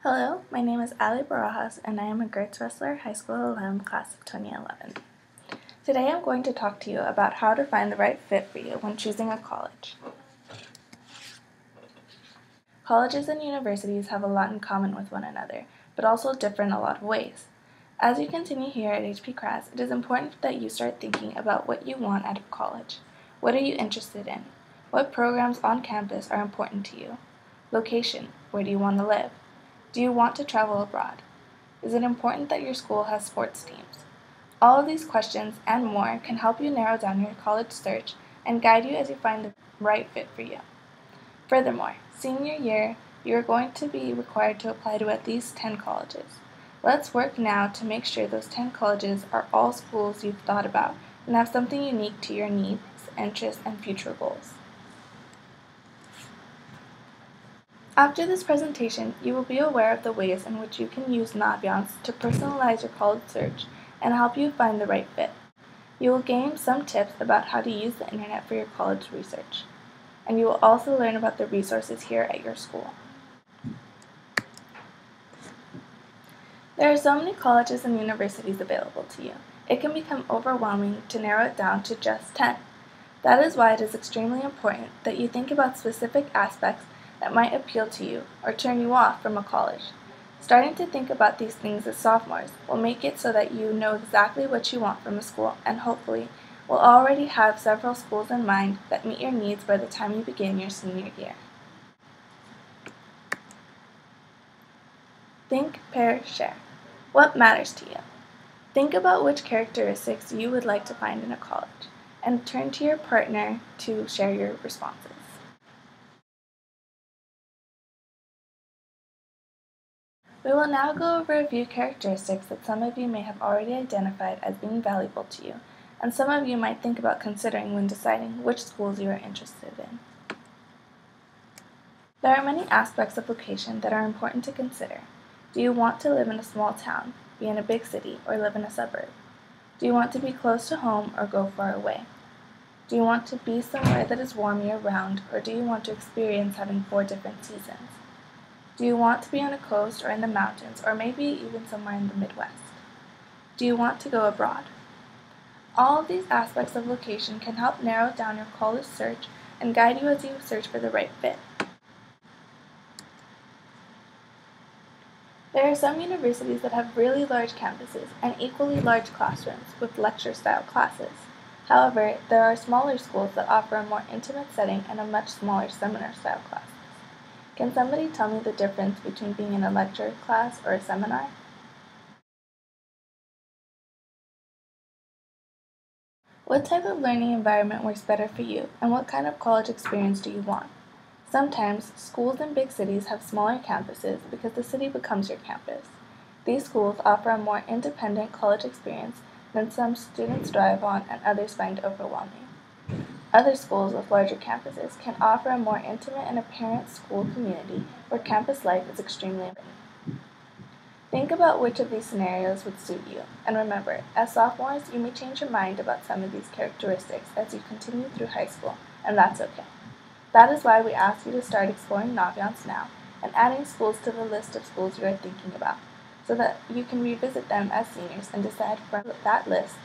Hello, my name is Ali Barajas and I am a Gertz Wrestler High School alum class of 2011. Today I'm going to talk to you about how to find the right fit for you when choosing a college. Colleges and universities have a lot in common with one another, but also differ in a lot of ways. As you continue here at HP Cras, it is important that you start thinking about what you want out of college. What are you interested in? What programs on campus are important to you? Location, where do you want to live? Do you want to travel abroad? Is it important that your school has sports teams? All of these questions and more can help you narrow down your college search and guide you as you find the right fit for you. Furthermore, senior year, you are going to be required to apply to at least 10 colleges. Let's work now to make sure those 10 colleges are all schools you've thought about and have something unique to your needs, interests, and future goals. After this presentation, you will be aware of the ways in which you can use Naviance to personalize your college search and help you find the right fit. You will gain some tips about how to use the internet for your college research, and you will also learn about the resources here at your school. There are so many colleges and universities available to you. It can become overwhelming to narrow it down to just 10. That is why it is extremely important that you think about specific aspects that might appeal to you or turn you off from a college. Starting to think about these things as sophomores will make it so that you know exactly what you want from a school and hopefully will already have several schools in mind that meet your needs by the time you begin your senior year. Think, pair, share. What matters to you? Think about which characteristics you would like to find in a college and turn to your partner to share your responses. We will now go over a few characteristics that some of you may have already identified as being valuable to you, and some of you might think about considering when deciding which schools you are interested in. There are many aspects of location that are important to consider. Do you want to live in a small town, be in a big city, or live in a suburb? Do you want to be close to home or go far away? Do you want to be somewhere that is warm year-round, or do you want to experience having 4 different seasons? Do you want to be on a coast or in the mountains, or maybe even somewhere in the Midwest? Do you want to go abroad? All of these aspects of location can help narrow down your college search and guide you as you search for the right fit. There are some universities that have really large campuses and equally large classrooms with lecture-style classes. However, there are smaller schools that offer a more intimate setting and a much smaller seminar-style class. Can somebody tell me the difference between being in a lecture class or a seminar? What type of learning environment works better for you, and what kind of college experience do you want? Sometimes, schools in big cities have smaller campuses because the city becomes your campus. These schools offer a more independent college experience than some students drive on and others find overwhelming. Other schools with larger campuses can offer a more intimate and apparent school community where campus life is extremely important. Think about which of these scenarios would suit you, and remember, as sophomores, you may change your mind about some of these characteristics as you continue through high school, and that's okay. That is why we ask you to start exploring Naviance now and adding schools to the list of schools you are thinking about, so that you can revisit them as seniors and decide from that list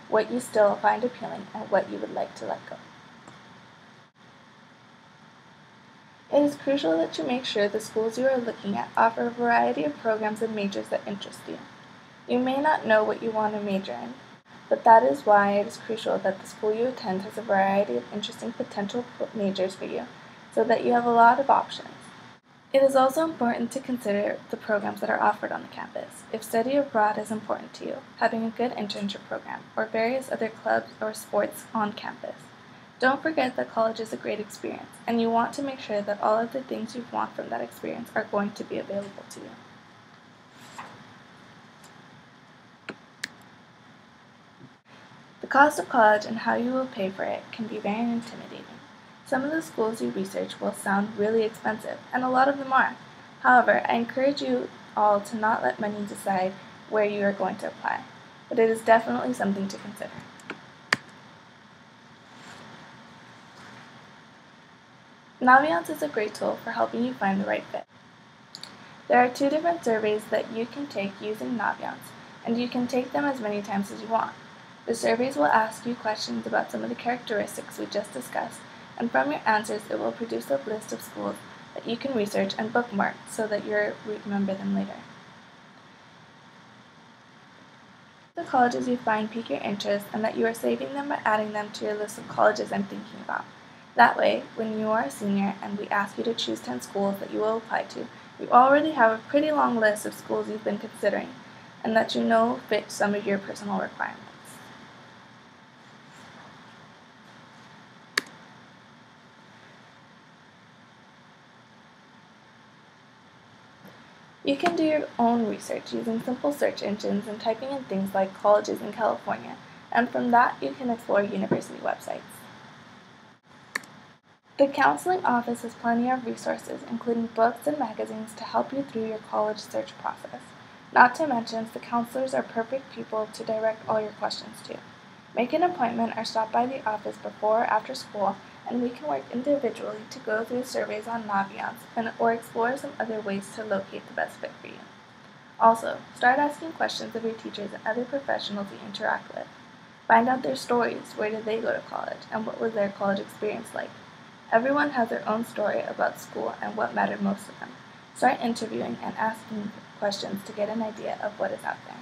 what you still find appealing and what you would like to let go. It is crucial that you make sure the schools you are looking at offer a variety of programs and majors that interest you. You may not know what you want to major in, but that is why it is crucial that the school you attend has a variety of interesting potential majors for you, so that you have a lot of options. It is also important to consider the programs that are offered on the campus. If study abroad is important to you, having a good internship program, or various other clubs or sports on campus. Don't forget that college is a great experience, and you want to make sure that all of the things you want from that experience are going to be available to you. The cost of college and how you will pay for it can be very intimidating. Some of the schools you research will sound really expensive, and a lot of them are. However, I encourage you all to not let money decide where you are going to apply, but it is definitely something to consider. Naviance is a great tool for helping you find the right fit. There are 2 different surveys that you can take using Naviance, and you can take them as many times as you want. The surveys will ask you questions about some of the characteristics we just discussed, and from your answers it will produce a list of schools that you can research and bookmark so that you remember them later. The colleges you find pique your interest and that you are saving them by adding them to your list of colleges I'm thinking about. That way, when you are a senior and we ask you to choose 10 schools that you will apply to, you already have a pretty long list of schools you've been considering and that you know fit some of your personal requirements. You can do your own research using simple search engines and typing in things like colleges in California, and from that you can explore university websites. The counseling office has plenty of resources, including books and magazines to help you through your college search process. Not to mention, the counselors are perfect people to direct all your questions to. Make an appointment or stop by the office before or after school, and we can work individually to go through surveys on Naviance or explore some other ways to locate the best fit for you. Also, start asking questions of your teachers and other professionals you interact with. Find out their stories. Where did they go to college, and what was their college experience like? Everyone has their own story about school and what mattered most to them. Start interviewing and asking questions to get an idea of what is out there.